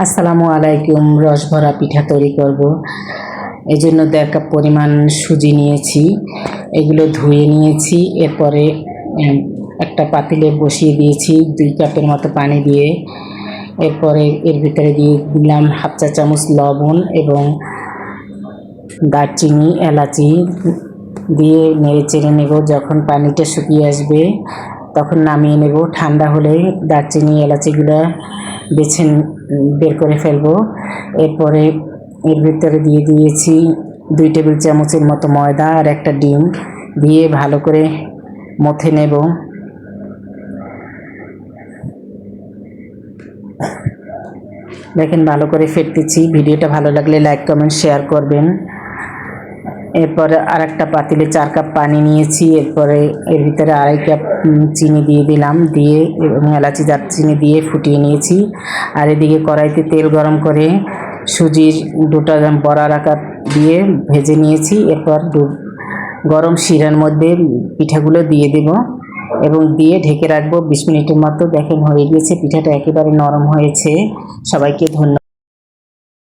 আসসালামু আলাইকুম। রস ভরা পিঠা তৈরি করব। এই জন্য 1.5 কাপ পরিমাণ সুজি নিয়েছি। এগুলো ধুয়ে নিয়েছি। এরপরে একটা পাতিলে বসিয়ে দিয়েছি 2 কাপের মতো পানি দিয়ে। এরপরে এর ভিতরে দিয়ে দিলাম 1/2 চা চামচ লবণ এবং দারচিনি, এলাচি দিয়ে নেড়ে চেড়ে নেব। যখন পানিটা শুকিয়ে আসবে তখন নামিয়ে নেব। ঠান্ডা হলে দারচিনি, এলাচিগুলো বের করে ফেলবো। এরপরে এর ভিতরে দিয়ে দিয়েছি 2 টেবিল চামচের মতো ময়দা আর একটা ডিম দিয়ে ভালো করে মথে নেব। দেখেন ভালো করে ফেটতেছি। ভিডিওটা ভালো লাগলে লাইক, কমেন্ট, শেয়ার করবেন। এরপরে আর একটা পাতিলে 4 কাপ পানি নিয়েছি। এরপরে এর ভিতরে 2.5 কাপ চিনি দিয়ে দিলাম, দিয়ে এবং এলাচি, দারচিনি দিয়ে ফুটিয়ে নিয়েছি। আর এদিকে কড়াইতে তেল গরম করে সুজির ডোটা বড়ার আকার দিয়ে ভেজে নিয়েছি। এরপর গরম শিরার মধ্যে পিঠাগুলো দিয়ে দেব এবং দিয়ে ঢেকে রাখবো 20 মিনিটের মতো। দেখেন হয়ে গিয়েছে, পিঠাটা একেবারে নরম হয়েছে। সবাইকে ধন্যবাদ।